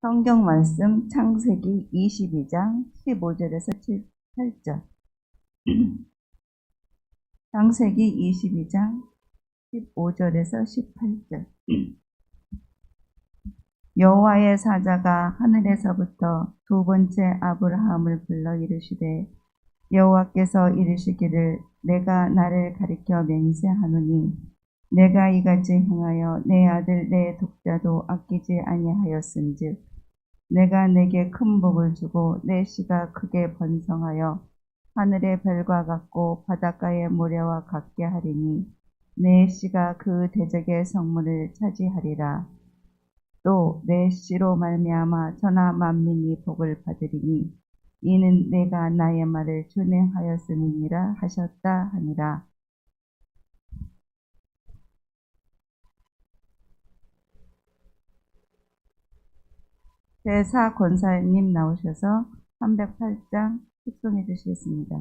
성경 말씀 창세기 22장 15절에서 8절. 창세기 22장 15절에서 18절. 여호와의 사자가 하늘에서부터 두 번째 아브라함을 불러 이르시되 여호와께서 이르시기를 내가 나를 가리켜 맹세하노니 내가 이같이 행하여 내 아들 내 독자도 아끼지 아니하였은즉 내가 내게 큰 복을 주고 내 씨가 크게 번성하여 하늘의 별과 같고 바닷가의 모래와 같게 하리니 내 씨가 그 대적의 성문을 차지하리라. 또 내 씨로 말미암아 천하 만민이 복을 받으리니 이는 내가 나의 말을 준행하였음이니라 하셨다 하니라. 대사 권사님 나오셔서 308장 흡송해 주시겠습니다.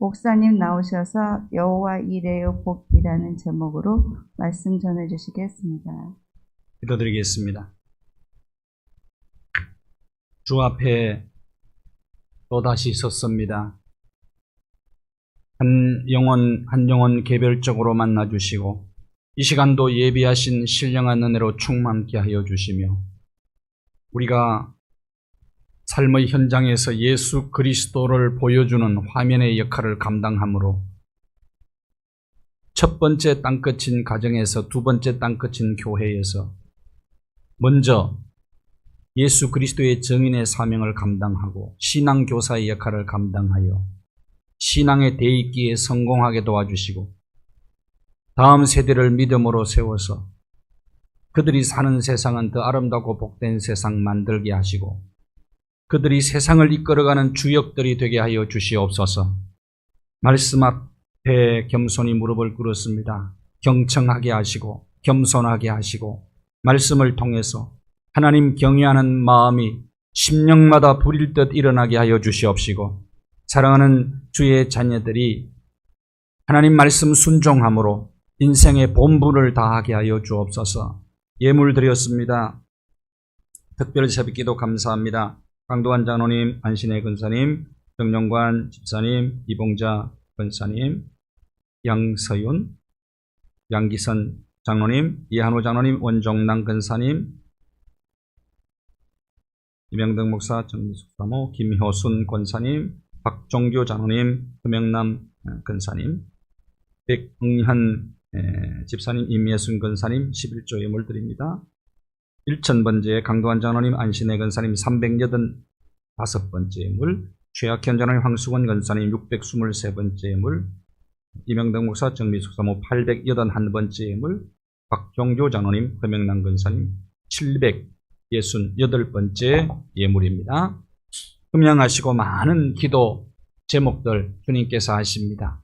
목사님 나오셔서 여호와 이레의 복이라는 제목으로 말씀 전해주시겠습니다. 기도드리겠습니다. 주 앞에 또다시 섰습니다. 한 영혼 개별적으로 만나주시고 이 시간도 예비하신 신령한 은혜로 충만케 하여 주시며 우리가 삶의 현장에서 예수 그리스도를 보여주는 화면의 역할을 감당하므로 첫 번째 땅끝인 가정에서 두 번째 땅끝인 교회에서 먼저 예수 그리스도의 증인의 사명을 감당하고 신앙교사의 역할을 감당하여 신앙의 대입기에 성공하게 도와주시고 다음 세대를 믿음으로 세워서 그들이 사는 세상은 더 아름답고 복된 세상 만들게 하시고 그들이 세상을 이끌어가는 주역들이 되게 하여 주시옵소서. 말씀 앞에 겸손히 무릎을 꿇었습니다. 경청하게 하시고 겸손하게 하시고 말씀을 통해서 하나님 경외하는 마음이 심령마다 불일 듯 일어나게 하여 주시옵시고 사랑하는 주의 자녀들이 하나님 말씀 순종함으로 인생의 본분을 다하게 하여 주옵소서. 예물 드렸습니다. 특별 새벽기도 감사합니다. 강도환 장로님, 안신혜 근사님, 정영관 집사님, 이봉자 근사님, 양서윤, 양기선 장로님, 이한호 장로님, 원종남 근사님, 이명덕 목사, 정미숙 사모, 김효순 권사님, 박종규 장로님, 금영남 근사님, 백응현 집사님, 임예순 근사님 11조 예물 드립니다. 1000번째 강도환 장로님, 안신혜 근사님 385번째 예물, 최학현 장로님, 황수건 근사님 623번째 예물, 이명덕 목사, 정미숙 사모 881번째 예물, 박종규 장로님, 금영남 근사님 768번째 예물입니다. 흠양하시고 많은 기도 제목들 주님께서 하십니다.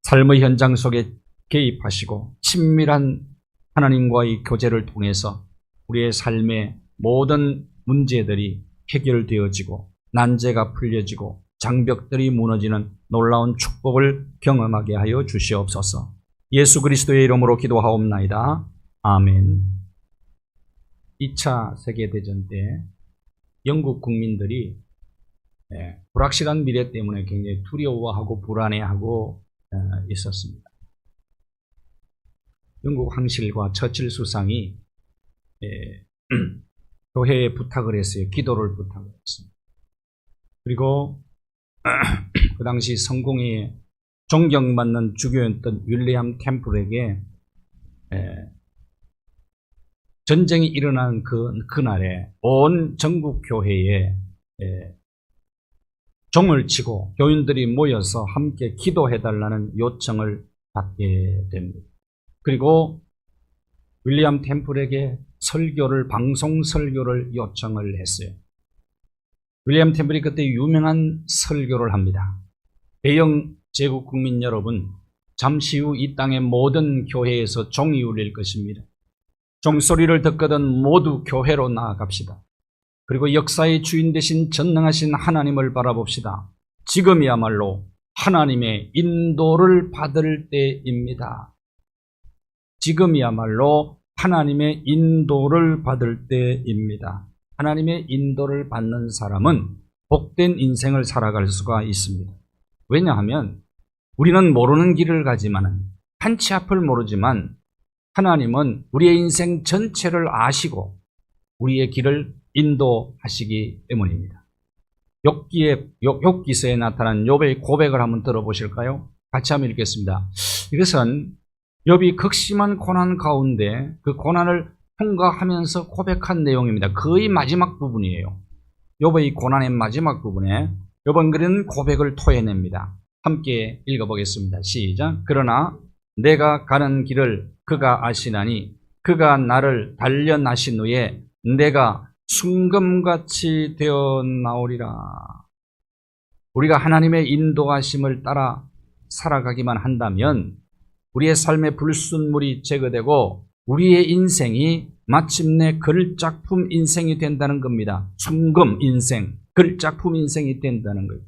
삶의 현장 속에 개입하시고 친밀한 하나님과의 교제를 통해서 우리의 삶의 모든 문제들이 해결되어지고 난제가 풀려지고 장벽들이 무너지는 놀라운 축복을 경험하게 하여 주시옵소서. 예수 그리스도의 이름으로 기도하옵나이다. 아멘. 2차 세계대전 때 영국 국민들이 불확실한 미래 때문에 굉장히 두려워하고 불안해하고 있었습니다. 영국 황실과 처칠 수상이 교회에 부탁을 했어요. 기도를 부탁을 했습니다. 그리고 그 당시 성공회에 존경받는 주교였던 윌리엄 템플에게 전쟁이 일어난 그날에 온 전국 교회에 종을 치고 교인들이 모여서 함께 기도해달라는 요청을 받게 됩니다. 그리고 윌리엄 템플에게 방송 설교를 요청을 했어요. 윌리엄 템플이 그때 유명한 설교를 합니다. 대영 제국 국민 여러분, 잠시 후 이 땅의 모든 교회에서 종이 울릴 것입니다. 종소리를 듣거든 모두 교회로 나아갑시다. 그리고 역사의 주인 되신 전능하신 하나님을 바라봅시다. 지금이야말로 하나님의 인도를 받을 때입니다. 지금이야말로 하나님의 인도를 받을 때입니다. 하나님의 인도를 받는 사람은 복된 인생을 살아갈 수가 있습니다. 왜냐하면 우리는 모르는 길을 가지만은 한 치 앞을 모르지만 하나님은 우리의 인생 전체를 아시고 우리의 길을 인도하시기 때문입니다. 욥기서에 나타난 욥의 고백을 한번 들어보실까요? 같이 한번 읽겠습니다. 이것은 욥이 극심한 고난 가운데 그 고난을 통과하면서 고백한 내용입니다. 거의 마지막 부분이에요. 욥의 고난의 마지막 부분에 욥은 그런 고백을 토해냅니다. 함께 읽어보겠습니다. 시작. 그러나 내가 가는 길을 그가 아시나니 그가 나를 단련하신 후에 내가 순금같이 되어 나오리라. 우리가 하나님의 인도하심을 따라 살아가기만 한다면 우리의 삶의 불순물이 제거되고 우리의 인생이 마침내 걸작품 인생이 된다는 겁니다. 순금 인생, 걸작품 인생이 된다는 거예요.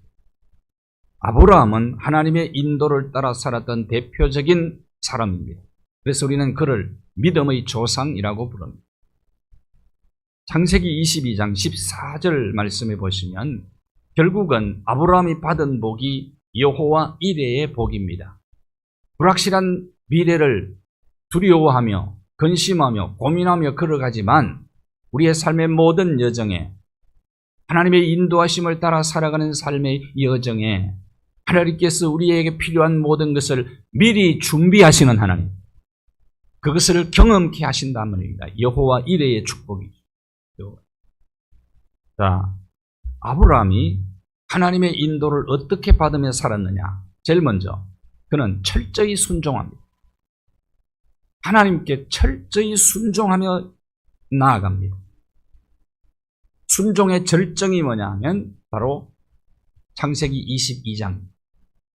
아브라함은 하나님의 인도를 따라 살았던 대표적인 사람입니다. 그래서 우리는 그를 믿음의 조상이라고 부릅니다. 창세기 22장 14절 말씀해 보시면 결국은 아브라함이 받은 복이 여호와 이레의 복입니다. 불확실한 미래를 두려워하며 근심하며 고민하며 걸어가지만 우리의 삶의 모든 여정에 하나님의 인도하심을 따라 살아가는 삶의 여정에 하나님께서 우리에게 필요한 모든 것을 미리 준비하시는 하나님, 그것을 경험케 하신다는 말입니다. 여호와 이레의 축복이죠. 자, 아브라함이 하나님의 인도를 어떻게 받으며 살았느냐? 제일 먼저 그는 철저히 순종합니다. 하나님께 철저히 순종하며 나아갑니다. 순종의 절정이 뭐냐 하면 바로 창세기 22장.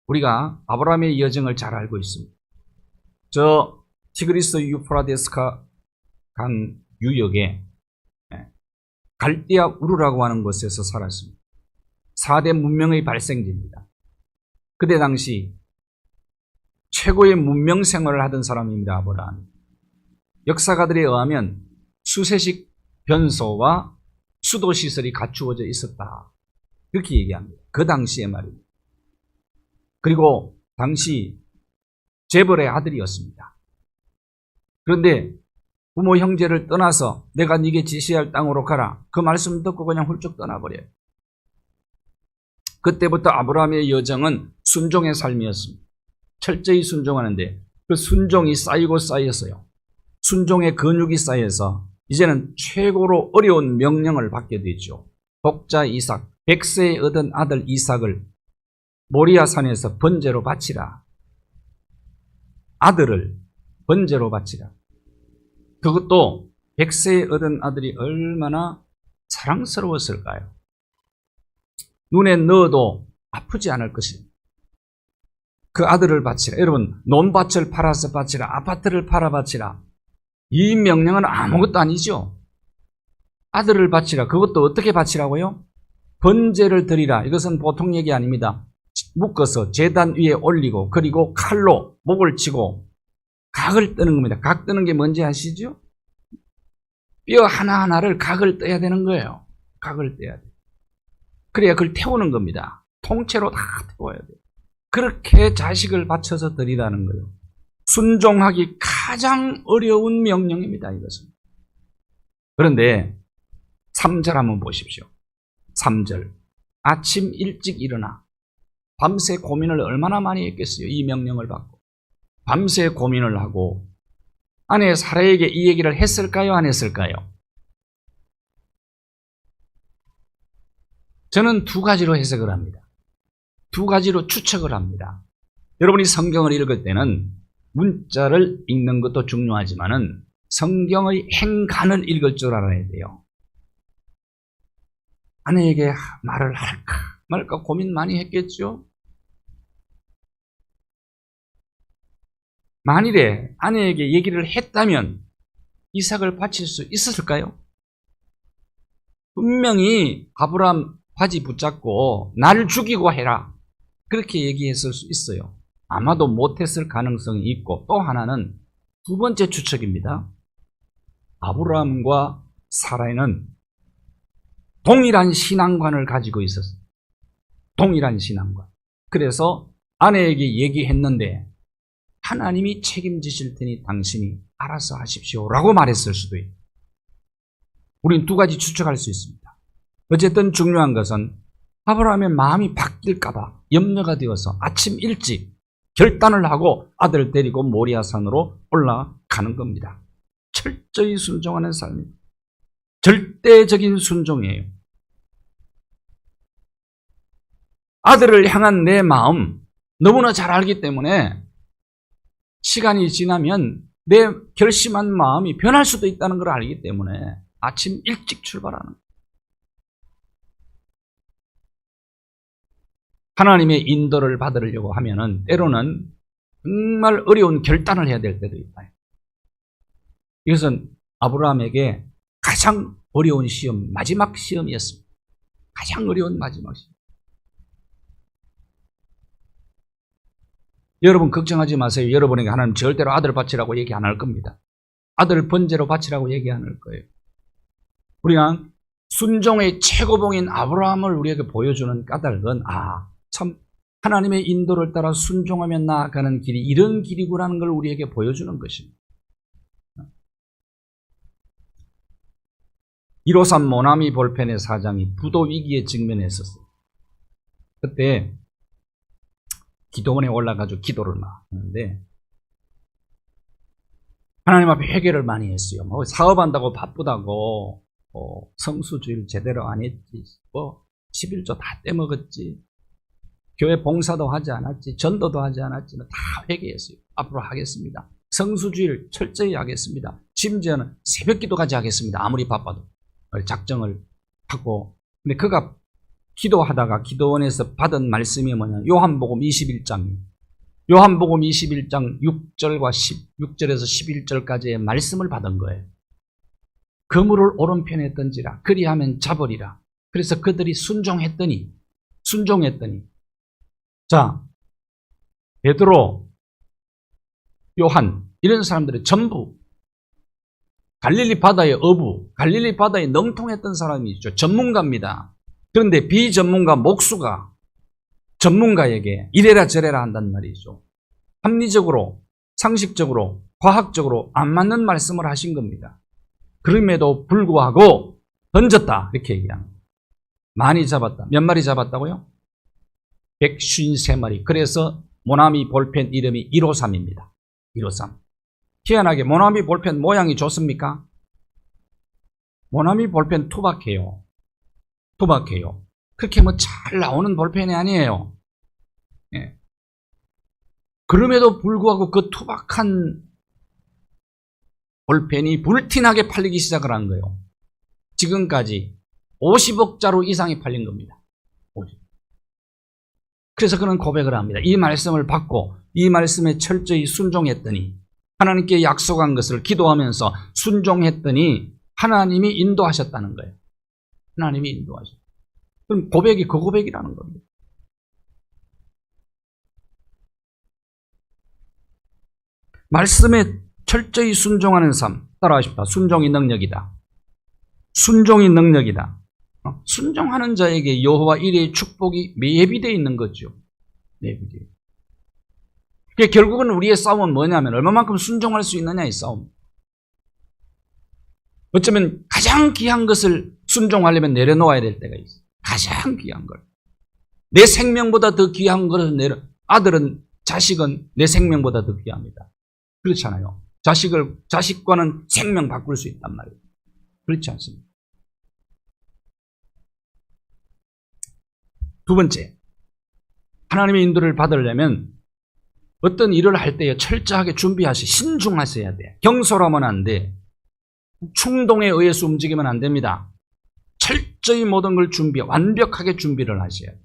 우리가 아브라함의 여정을 잘 알고 있습니다. 저 티그리스 유프라데스 강 유역에 갈대아 우르라고 하는 곳에서 살았습니다. 4대 문명의 발생지입니다. 그때 당시 최고의 문명 생활을 하던 사람입니다. 아브라함. 역사가들에 의하면 수세식 변소와 수도시설이 갖추어져 있었다. 그렇게 얘기합니다. 그 당시의 말입니다. 그리고 당시 재벌의 아들이었습니다. 그런데 부모 형제를 떠나서 내가 네게 지시할 땅으로 가라. 그 말씀 듣고 그냥 훌쩍 떠나버려요. 그때부터 아브라함의 여정은 순종의 삶이었습니다. 철저히 순종하는데 그 순종이 쌓이고 쌓였어요. 순종의 근육이 쌓여서 이제는 최고로 어려운 명령을 받게 되죠. 독자 이삭, 100세에 얻은 아들 이삭을 모리아 산에서 번제로 바치라. 아들을 번제로 바치라. 그것도 100세에 얻은 아들이 얼마나 사랑스러웠을까요? 눈에 넣어도 아프지 않을 것입니다. 그 아들을 바치라. 여러분, 논밭을 팔아서 바치라. 아파트를 팔아 바치라. 이 명령은 아무것도 아니죠. 아들을 바치라. 그것도 어떻게 바치라고요? 번제를 드리라. 이것은 보통 얘기 아닙니다. 묶어서 제단 위에 올리고 그리고 칼로 목을 치고 각을 뜨는 겁니다. 각 뜨는 게 뭔지 아시죠? 뼈 하나하나를 각을 떠야 되는 거예요. 각을 떠야 돼요. 그래야 그걸 태우는 겁니다. 통째로 다 태워야 돼요. 그렇게 자식을 바쳐서 드리라는 거예요. 순종하기 가장 어려운 명령입니다. 이것은. 그런데 3절 한번 보십시오. 3절. 아침 일찍 일어나. 밤새 고민을 얼마나 많이 했겠어요. 이 명령을 받고. 밤새 고민을 하고 아내 사라에게 이 얘기를 했을까요? 안 했을까요? 저는 두 가지로 해석을 합니다. 두 가지로 추측을 합니다. 여러분이 성경을 읽을 때는 문자를 읽는 것도 중요하지만은 성경의 행간을 읽을 줄 알아야 돼요. 아내에게 말을 할까 말까 고민 많이 했겠죠? 만일에 아내에게 얘기를 했다면 이삭을 바칠 수 있었을까요? 분명히 아브라함 바지 붙잡고 나를 죽이고 해라. 그렇게 얘기했을 수 있어요. 아마도 못했을 가능성이 있고 또 하나는 두 번째 추측입니다. 아브라함과 사라는 동일한 신앙관을 가지고 있었어요. 동일한 신앙관. 그래서 아내에게 얘기했는데 하나님이 책임지실 테니 당신이 알아서 하십시오라고 말했을 수도 있고 우린 두 가지 추측할 수 있습니다. 어쨌든 중요한 것은 아브라함의 마음이 바뀔까 봐 염려가 되어서 아침 일찍 결단을 하고 아들을 데리고 모리아산으로 올라가는 겁니다. 철저히 순종하는 삶입니다. 절대적인 순종이에요. 아들을 향한 내 마음 너무나 잘 알기 때문에 시간이 지나면 내 결심한 마음이 변할 수도 있다는 걸 알기 때문에 아침 일찍 출발하는 거예요. 하나님의 인도를 받으려고 하면은 때로는 정말 어려운 결단을 해야 될 때도 있다. 이것은 아브라함에게 가장 어려운 시험, 마지막 시험이었습니다. 가장 어려운 마지막 시험. 여러분 걱정하지 마세요. 여러분에게 하나님 절대로 아들 바치라고 얘기 안 할 겁니다. 아들 번제로 바치라고 얘기 안 할 거예요. 우리가 순종의 최고봉인 아브라함을 우리에게 보여주는 까닭은 참 하나님의 인도를 따라 순종하며 나아가는 길이 이런 길이구라는 걸 우리에게 보여주는 것입니다. 153 모나미 볼펜의 사장이 부도 위기에 직면했었어요. 그때 기도원에 올라가서 기도를 막 하는데 하나님 앞에 회개를 많이 했어요. 뭐 사업한다고 바쁘다고 성수주일 제대로 안 했지, 11조 다 떼먹었지, 교회 봉사도 하지 않았지, 전도도 하지 않았지, 다 회개했어요. 앞으로 하겠습니다. 성수주일 철저히 하겠습니다. 심지어는 새벽기도까지 하겠습니다. 아무리 바빠도. 작정을 하고. 근데 그가 기도하다가 기도원에서 받은 말씀이 뭐냐? 요한복음 21장. 요한복음 21장 6절과 6절에서 11절까지의 말씀을 받은 거예요. 그물을 오른편에 던지라. 그리하면 잡으리라. 그래서 그들이 순종했더니 자, 베드로, 요한 이런 사람들이 전부 갈릴리 바다의 어부, 갈릴리 바다에 능통했던 사람이 있죠. 전문가입니다. 그런데 비전문가 목수가 전문가에게 이래라 저래라 한단 말이죠. 합리적으로, 상식적으로, 과학적으로 안 맞는 말씀을 하신 겁니다. 그럼에도 불구하고 던졌다 이렇게 얘기합니다. 많이 잡았다. 몇 마리 잡았다고요? 153마리. 그래서 모나미 볼펜 이름이 153입니다. 153. 희한하게 모나미 볼펜 모양이 좋습니까? 모나미 볼펜 투박해요. 그렇게 뭐 잘 나오는 볼펜이 아니에요. 예. 그럼에도 불구하고 그 투박한 볼펜이 불티나게 팔리기 시작을 한 거예요. 지금까지 50억자루 이상이 팔린 겁니다. 그래서 그는 고백을 합니다. 이 말씀을 받고 이 말씀에 철저히 순종했더니, 하나님께 약속한 것을 기도하면서 순종했더니 하나님이 인도하셨다는 거예요. 하나님이 인도하셨다. 그럼 고백이 그 고백이라는 겁니다. 말씀에 철저히 순종하는 삶, 따라하십시다. 순종이 능력이다. 순종이 능력이다. 순종하는 자에게 여호와 이레의 축복이 예비되어 있는 거죠. 예비되어. 그러니까 결국은 우리의 싸움은 뭐냐면 얼마만큼 순종할 수 있느냐의 싸움. 어쩌면 가장 귀한 것을 순종하려면 내려놓아야 될 때가 있어요. 가장 귀한 걸. 내 생명보다 더 귀한 것을 아들은, 자식은 내 생명보다 더 귀합니다. 그렇잖아요. 자식과는 생명 바꿀 수 있단 말이에요. 그렇지 않습니까? 두 번째, 하나님의 인도를 받으려면 어떤 일을 할 때에 철저하게 신중하셔야 돼. 경솔하면 안 돼. 충동에 의해서 움직이면 안 됩니다. 철저히 모든 걸 완벽하게 준비를 하셔야 돼요.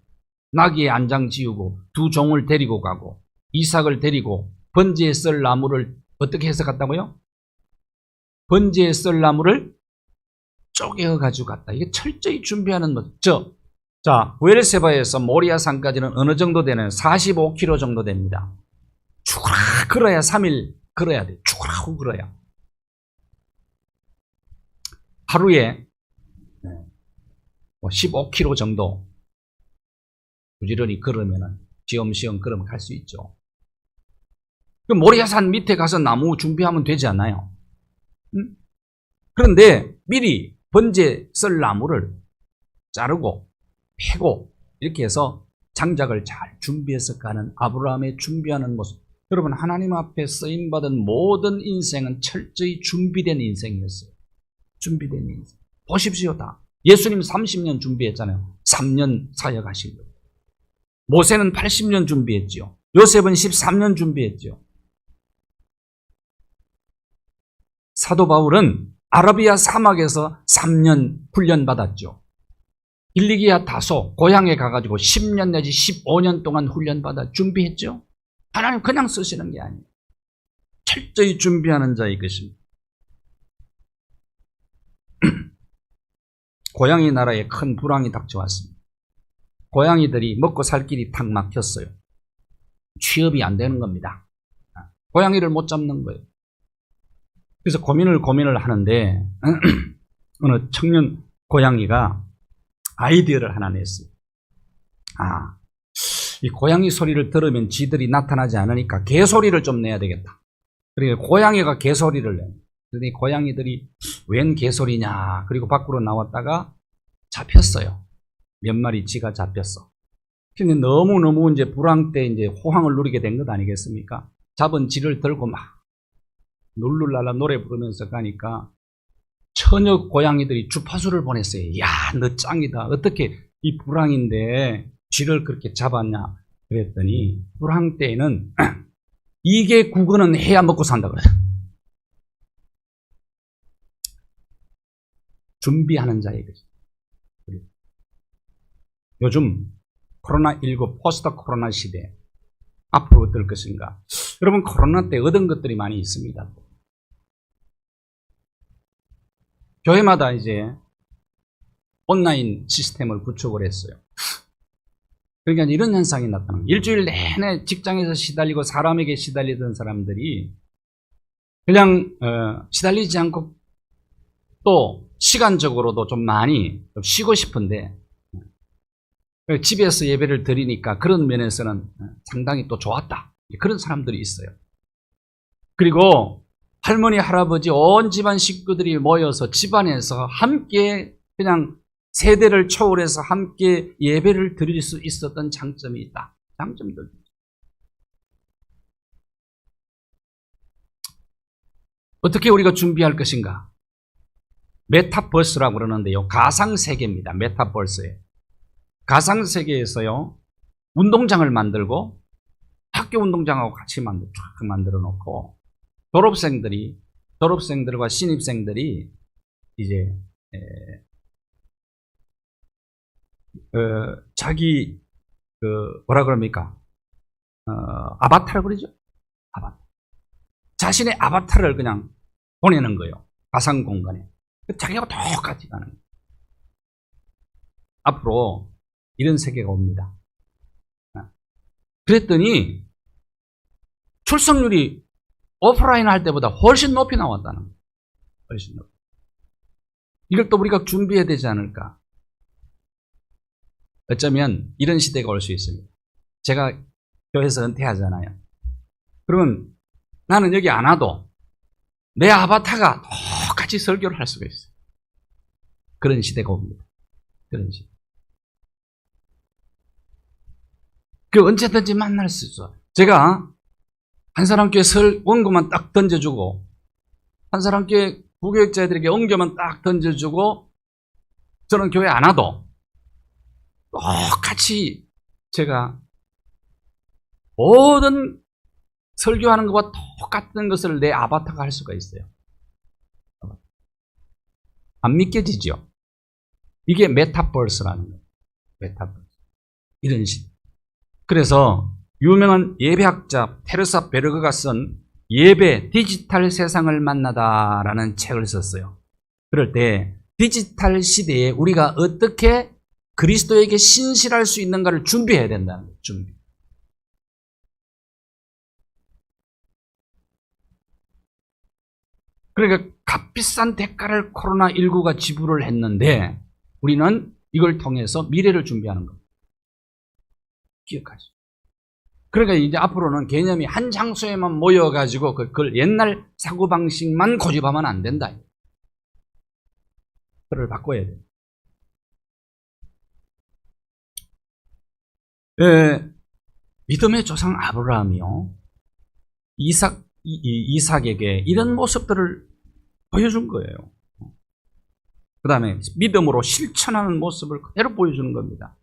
나귀의 안장 지우고 두 종을 데리고 가고 이삭을 데리고 번제에 썰 나무를 어떻게 해서 갔다고요? 번제에 썰 나무를 쪼개어 가지고 갔다. 이게 철저히 준비하는 거죠. 자, 부엘세바에서 모리아산까지는 어느 정도 되는 45km 정도 됩니다. 죽으라 걸어야 3일 걸어야 돼. 죽으라고 걸어야. 하루에 15km 정도 부지런히 걸으면 시험시험 걸으면 갈 수 있죠. 그 모리아산 밑에 가서 나무 준비하면 되지 않나요? 그런데 미리 번제 썰 나무를 자르고 패고 이렇게 해서 장작을 잘 준비해서 가는 아브라함의 준비하는 모습. 여러분, 하나님 앞에 쓰임받은 모든 인생은 철저히 준비된 인생이었어요. 준비된 인생. 보십시오. 다. 예수님 30년 준비했잖아요. 3년 사역하신 거예요. 모세는 80년 준비했지요. 요셉은 13년 준비했지요. 사도 바울은 아라비아 사막에서 3년 훈련받았죠. 길리기아 다소 고향에 가가지고 10년 내지 15년 동안 훈련받아 준비했죠. 하나님 그냥 쓰시는 게 아니에요. 철저히 준비하는 자의 것입니다. 고양이 나라에 큰 불황이 닥쳐왔습니다. 고양이들이 먹고 살 길이 탁 막혔어요. 취업이 안 되는 겁니다. 고양이를 못 잡는 거예요. 그래서 고민을 하는데 어느 청년 고양이가 아이디어를 하나 냈어요. 이 고양이 소리를 들으면 지들이 나타나지 않으니까 개 소리를 좀 내야 되겠다. 그리고 고양이가 개 소리를 내. 그런데 고양이들이 웬 개 소리냐. 그리고 밖으로 나왔다가 잡혔어요. 몇 마리 지가 잡혔어. 근데 너무 이제 불황 때 이제 호황을 누리게 된 것 아니겠습니까? 잡은 지를 들고 막 룰루랄라 노래 부르면서 가니까 처녀 고양이들이 주파수를 보냈어요. 야, 너 짱이다. 어떻게 이 불황인데 쥐를 그렇게 잡았냐. 그랬더니 불황 때에는 이게 국어는 해야 먹고 산다 그래요. 준비하는 자의 것이. 요즘 코로나19 포스트 코로나 시대 앞으로 어떨 것인가. 여러분, 코로나 때 얻은 것들이 많이 있습니다. 교회마다 이제 온라인 시스템을 구축을 했어요. 그러니까 이런 현상이 나타나는 거예요. 일주일 내내 직장에서 시달리고 사람에게 시달리던 사람들이 그냥 시달리지 않고 또 시간적으로도 좀 많이 좀 쉬고 싶은데 집에서 예배를 드리니까 그런 면에서는 상당히 또 좋았다. 그런 사람들이 있어요. 그리고 할머니, 할아버지, 온 집안 식구들이 모여서 집안에서 함께 그냥 세대를 초월해서 함께 예배를 드릴 수 있었던 장점이 있다. 장점들. 어떻게 우리가 준비할 것인가? 메타버스라고 그러는데요. 가상세계입니다. 메타버스에. 가상세계에서요, 운동장을 만들고 학교 운동장하고 같이 만들어 놓고 졸업생들과 신입생들이 이제 자기 뭐라 그럽니까? 아바타를 그러죠? 아바타. 자신의 아바타를 그냥 보내는 거예요. 가상 공간에. 자기하고 똑같이 가는 거예요. 앞으로 이런 세계가 옵니다. 그랬더니 출석률이 오프라인 할 때보다 훨씬 높이 나왔다는 거예요. 훨씬 높이. 이걸 또 우리가 준비해야 되지 않을까? 어쩌면 이런 시대가 올 수 있습니다. 제가 교회에서 은퇴하잖아요. 그러면 나는 여기 안 와도 내 아바타가 똑같이 설교를 할 수가 있어요. 그런 시대가 옵니다. 그런 시대. 그 언제든지 만날 수 있어. 제가 한 사람 교회 원고만 딱 던져주고 한 사람 교회 부교육자들에게 언교만 딱 던져주고 저는 교회 안 와도 똑같이 제가 모든 설교하는 것과 똑같은 것을 내 아바타가 할 수가 있어요. 안 믿겨지죠? 이게 메타버스라는 거예요. 메타버스. 이런 식. 그래서 유명한 예배학자 테르사 베르그가 쓴 예배 디지털 세상을 만나다라는 책을 썼어요. 그럴 때 디지털 시대에 우리가 어떻게 그리스도에게 신실할 수 있는가를 준비해야 된다는 거예요. 준비. 그러니까 값비싼 대가를 코로나19가 지불을 했는데 우리는 이걸 통해서 미래를 준비하는 겁니다. 기억하죠. 그러니까 이제 앞으로는 개념이 한 장소에만 모여가지고 그걸 옛날 사고방식만 고집하면 안 된다. 그걸 바꿔야 돼요. 믿음의 조상 아브라함이요. 이삭에게 이런 모습들을 보여준 거예요. 그 다음에 믿음으로 실천하는 모습을 그대로 보여주는 겁니다.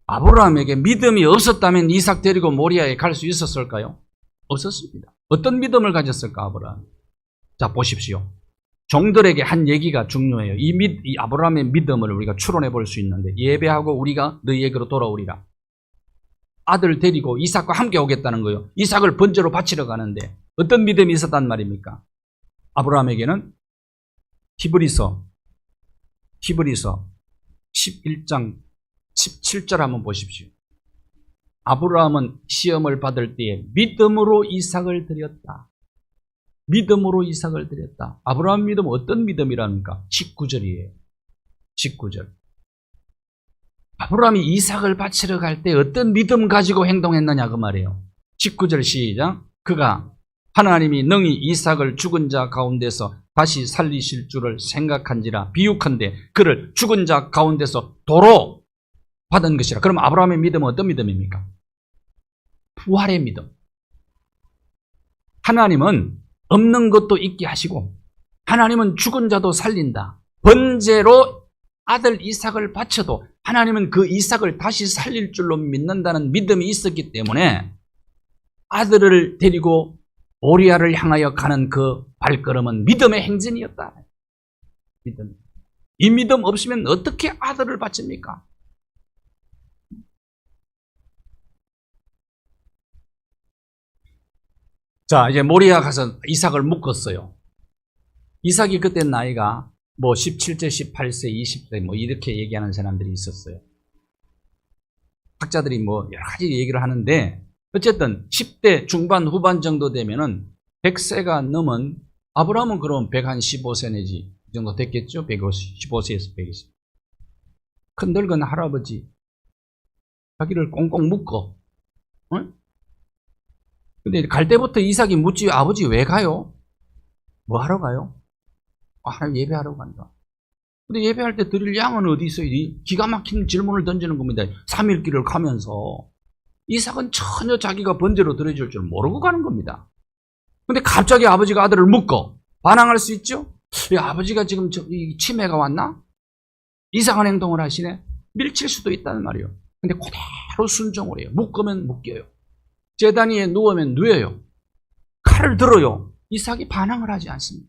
아브라함에게 믿음이 없었다면 이삭 데리고 모리아에 갈 수 있었을까요? 없었습니다. 어떤 믿음을 가졌을까, 아브라함? 자, 보십시오. 종들에게 한 얘기가 중요해요. 이 아브라함의 믿음을 우리가 추론해 볼 수 있는데, 예배하고 우리가 너희에게로 돌아오리라. 아들 데리고 이삭과 함께 오겠다는 거예요. 이삭을 번제로 바치러 가는데 어떤 믿음이 있었단 말입니까? 아브라함에게는 히브리서 11장 17절 한번 보십시오. 아브라함은 시험을 받을 때에 믿음으로 이삭을 드렸다. 믿음으로 이삭을 드렸다. 아브라함 믿음은 어떤 믿음이랍니까? 19절이에요. 19절. 아브라함이 이삭을 바치러 갈 때 어떤 믿음 가지고 행동했느냐 그 말이에요. 19절 시작. 그가 하나님이 능히 이삭을 죽은 자 가운데서 다시 살리실 줄을 생각한지라 비유컨대 그를 죽은 자 가운데서 도로 받은 것이라. 그럼 아브라함의 믿음은 어떤 믿음입니까? 부활의 믿음. 하나님은 없는 것도 있게 하시고 하나님은 죽은 자도 살린다. 번제로 아들 이삭을 바쳐도 하나님은 그 이삭을 다시 살릴 줄로 믿는다는 믿음이 있었기 때문에 아들을 데리고 모리아를 향하여 가는 그 발걸음은 믿음의 행진이었다. 믿음. 이 믿음 없으면 어떻게 아들을 바칩니까? 자, 이제 모리아 가서 이삭을 묶었어요. 이삭이 그때 나이가 뭐 17세, 18세, 20세 뭐 이렇게 얘기하는 사람들이 있었어요. 학자들이 뭐 여러 가지 얘기를 하는데 어쨌든 10대 중반 후반 정도 되면은 100세가 넘은 아브라함은 그럼 115세 내지 이 정도 됐겠죠? 115세에서 120세. 큰 늙은 할아버지 자기를 꽁꽁 묶어. 응? 근데 갈 때부터 이삭이 묻지 아버지 왜 가요? 뭐 하러 가요? 하나님 예배하러 간다. 근데 예배할 때 드릴 양은 어디 있어요? 기가 막힌 질문을 던지는 겁니다. 3일 길을 가면서 이삭은 전혀 자기가 번제로 드려줄 줄 모르고 가는 겁니다. 근데 갑자기 아버지가 아들을 묶어 반항할 수 있죠? 아버지가 지금 치매가 왔나? 이상한 행동을 하시네? 밀칠 수도 있다는 말이에요. 근데 그대로 순종을 해요. 묶으면 묶여요. 제단 위에 누우면 누워요. 칼을 들어요. 이삭이 반항을 하지 않습니다.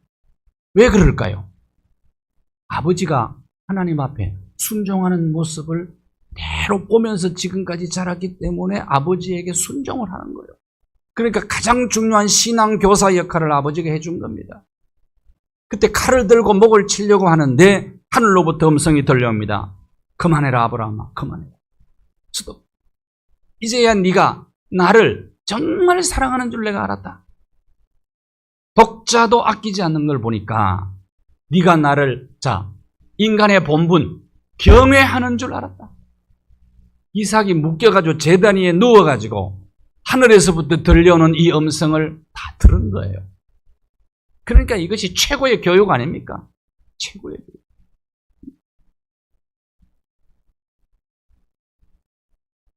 왜 그럴까요? 아버지가 하나님 앞에 순종하는 모습을 대로 보면서 지금까지 자랐기 때문에 아버지에게 순종을 하는 거예요. 그러니까 가장 중요한 신앙 교사 역할을 아버지가 해준 겁니다. 그때 칼을 들고 목을 치려고 하는데 하늘로부터 음성이 들려옵니다. 그만해라 아브라함아, 그만해라. 스톱. 이제야 네가 나를 정말 사랑하는 줄 내가 알았다. 독자도 아끼지 않는 걸 보니까 네가 나를 인간의 본분 경외하는 줄 알았다. 이삭이 묶여가지고 제단 위에 누워가지고 하늘에서부터 들려오는 이 음성을 다 들은 거예요. 그러니까 이것이 최고의 교육 아닙니까? 최고의 교육.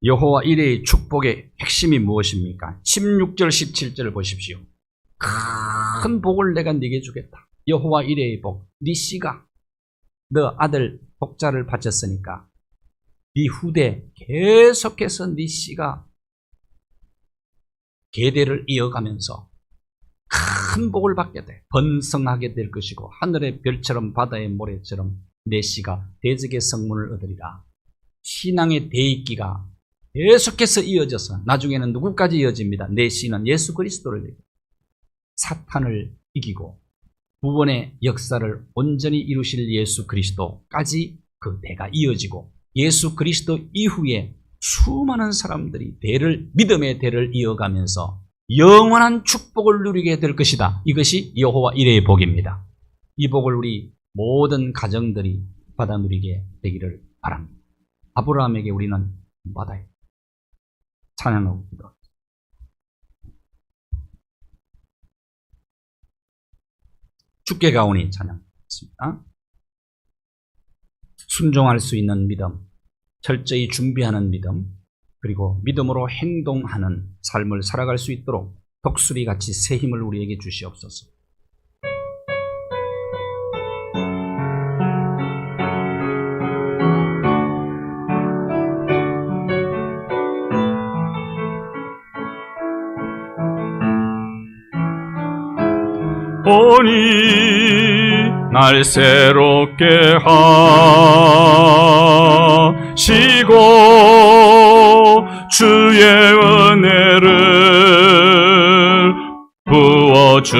여호와 이레의 축복의 핵심이 무엇입니까? 16절 17절을 보십시오. 큰 복을 내가 네게 주겠다. 여호와 이레의 복. 네 씨가 너 아들 복자를 바쳤으니까 네 후대 계속해서 네 씨가 계대를 이어가면서 큰 복을 받게 돼. 번성하게 될 것이고 하늘의 별처럼 바다의 모래처럼 내 씨가 대적의 성문을 얻으리라. 신앙의 대입기가 계속해서 이어져서 나중에는 누구까지 이어집니다. 내 씨는 예수 그리스도를 이기고 사탄을 이기고 구원의 역사를 온전히 이루실 예수 그리스도까지 그 대가 이어지고 예수 그리스도 이후에 수많은 사람들이 믿음의 대를 이어가면서 영원한 축복을 누리게 될 것이다. 이것이 여호와 이레의 복입니다. 이 복을 우리 모든 가정들이 받아 누리게 되기를 바랍니다. 아브라함에게 우리는 받아요. 찬양하고 기도. 주께 가오니 찬양했습니다. 순종할 수 있는 믿음, 철저히 준비하는 믿음, 그리고 믿음으로 행동하는 삶을 살아갈 수 있도록 독수리 같이 새 힘을 우리에게 주시옵소서. 오니 날 새롭게 하시고 주의 은혜를 부어주소서.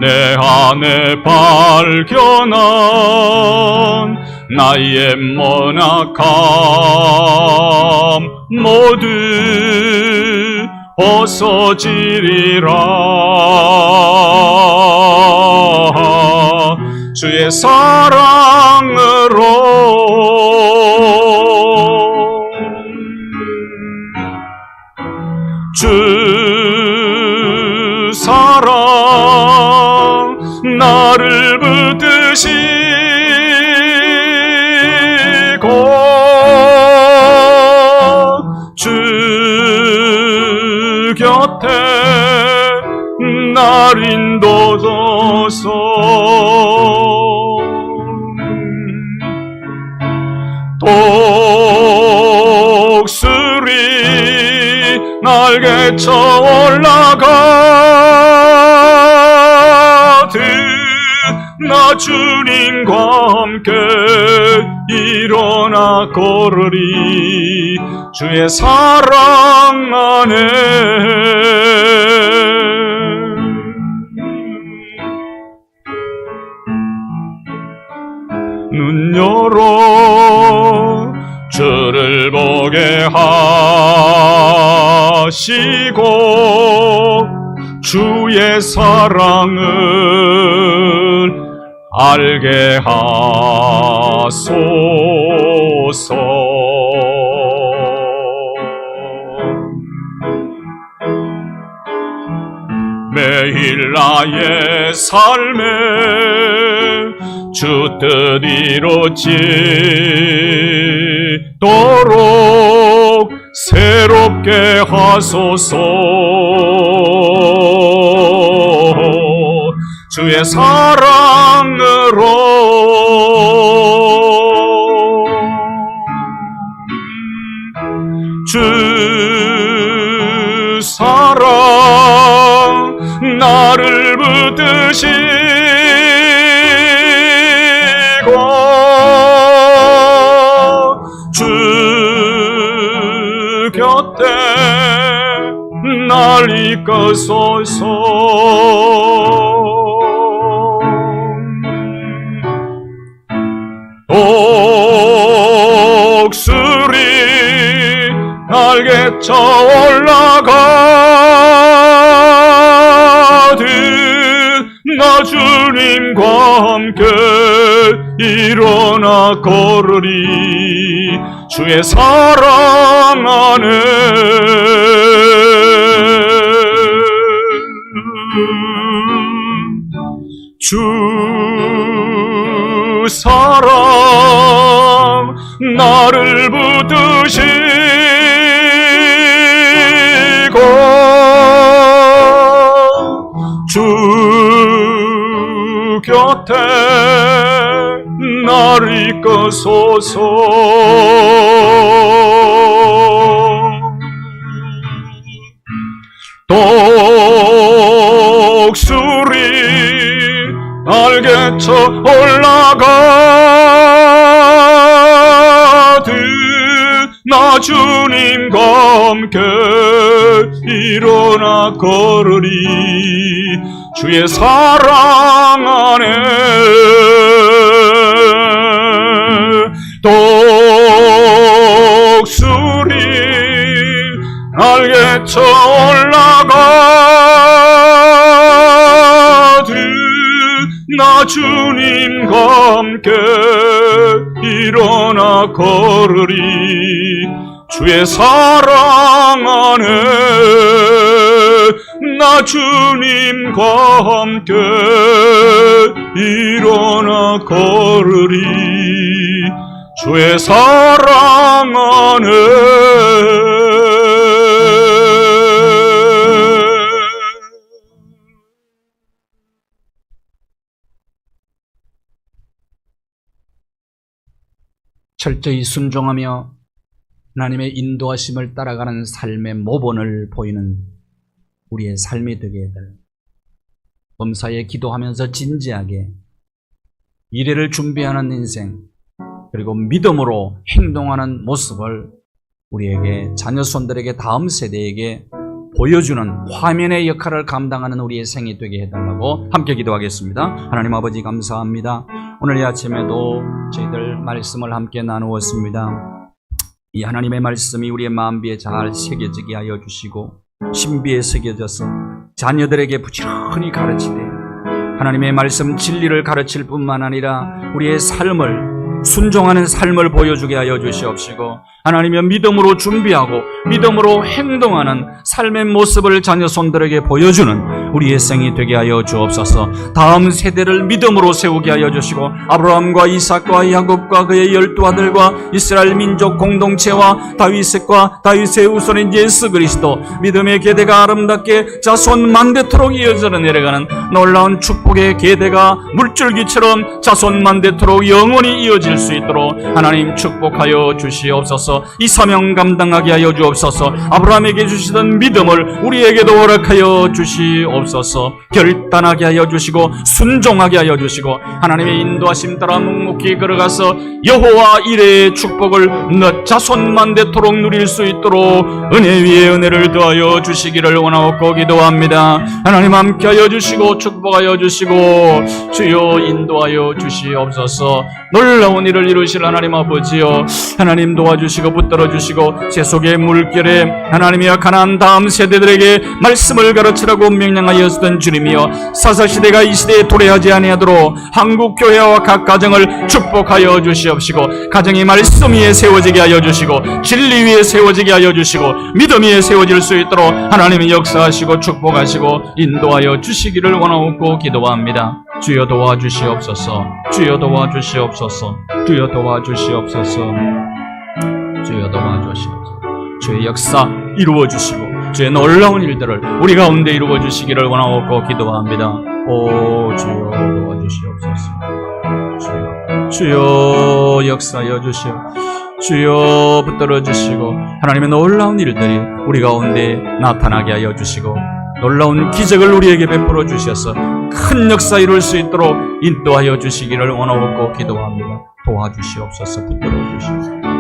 내 안에 발견한 나의 모나감 모두 벗어지리라. 주의 사랑으로 주 사랑 나를 붙드시고 주 곁에 날 인도소서. 독수리 날개쳐 올라가듯 나 주님과 함께 일어나 걸으리. 주의 사랑 안에 눈 열어 주를 보게 하시고 주의 사랑을 알게 하소서. 매일 나의 삶에 주 뜻 이루어지도록 새롭게 하소서. 주의 사랑으로 주 사랑 나를 붙드시고 주 곁에 날 이끄소서. 독수리 날개쳐 올라가듯 나 주님과 함께 일어나 걸으리. 주의 사랑 안에 주 사랑 나를 붙드시고 주 곁에 날 이끄소서. 독수리 날개쳐 올라가듯 나 주님과 함께 일어나 걸으리. 주의 사랑 안에 독수리 날개쳐 올라가듯 나 주님과 함께 일어나 걸으리. 주의 사랑 안에 나 주님과 함께 일어나 걸으리. 주의 사랑 안에 철저히 순종하며 하나님의 인도하심을 따라가는 삶의 모본을 보이는 우리의 삶이 되게 해달. 범사에 기도하면서 진지하게 미래를 준비하는 인생, 그리고 믿음으로 행동하는 모습을 우리에게, 자녀손들에게, 다음 세대에게 보여주는 화면의 역할을 감당하는 우리의 생이 되게 해달라고 함께 기도하겠습니다. 하나님 아버지 감사합니다. 오늘 이 아침에도 저희들 말씀을 함께 나누었습니다. 이 하나님의 말씀이 우리의 마음비에 잘 새겨지게 하여 주시고 신비에 새겨져서 자녀들에게 부지런히 가르치되 하나님의 말씀 진리를 가르칠 뿐만 아니라 우리의 삶을 순종하는 삶을 보여주게 하여 주시옵시고 하나님의 믿음으로 준비하고 믿음으로 행동하는 삶의 모습을 자녀손들에게 보여주는 우리의 생이 되게 하여 주옵소서. 다음 세대를 믿음으로 세우게 하여 주시고 아브라함과 이삭과 야곱과 그의 12아들과 이스라엘 민족 공동체와 다윗과 다윗의 후손인 예수 그리스도 믿음의 계대가 아름답게 자손 만대토록 이어져 내려가는 놀라운 축복의 계대가 물줄기처럼 자손 만대토록 영원히 이어질 수 있도록 하나님 축복하여 주시옵소서. 주옵소서. 이 사명 감당하게 하여 주옵소서. 아브라함에게 주시던 믿음을 우리에게도 허락하여 주시옵소서. 결단하게 하여 주시고 순종하게 하여 주시고 하나님의 인도하심 따라 묵묵히 걸어가서 여호와 이레의 축복을 너 자손만 되도록 누릴 수 있도록 은혜 위에 은혜를 더하여 주시기를 원하옵고 기도합니다. 하나님 함께하여 주시고 축복하여 주시고 주여 인도하여 주시옵소서. 놀라운 일을 이루실 하나님 아버지여, 하나님 도와주시고 붙들어 주시고 세속의 물결에 하나님이여 가나안 다음 세대들에게 말씀을 가르치라고 명령하였던 주님이여, 사사시대가 이 시대에 도래하지 아니하도록 한국교회와 각 가정을 축복하여 주시옵시고 가정이 말씀 위에 세워지게 하여 주시고 진리 위에 세워지게 하여 주시고 믿음 위에 세워질 수 있도록 하나님이 역사하시고 축복하시고 인도하여 주시기를 원하옵고 기도합니다. 주여 도와주시옵소서. 주여 도와주시옵소서. 주여 도와주시옵소서. 주여 도와주시옵소서. 주의 역사 이루어주시고 주의 놀라운 일들을 우리 가운데 이루어주시기를 원하옵고 기도합니다. 오 주여 도와주시옵소서. 주여 역사하여 주시오. 주여 붙들어 주시고 하나님의 놀라운 일들이 우리 가운데 나타나게 하여 주시고 놀라운 기적을 우리에게 베풀어 주셔서 큰 역사 이룰 수 있도록 인도하여 주시기를 원하옵고 기도합니다. 도와주시옵소서. 붙들어 주시옵소서.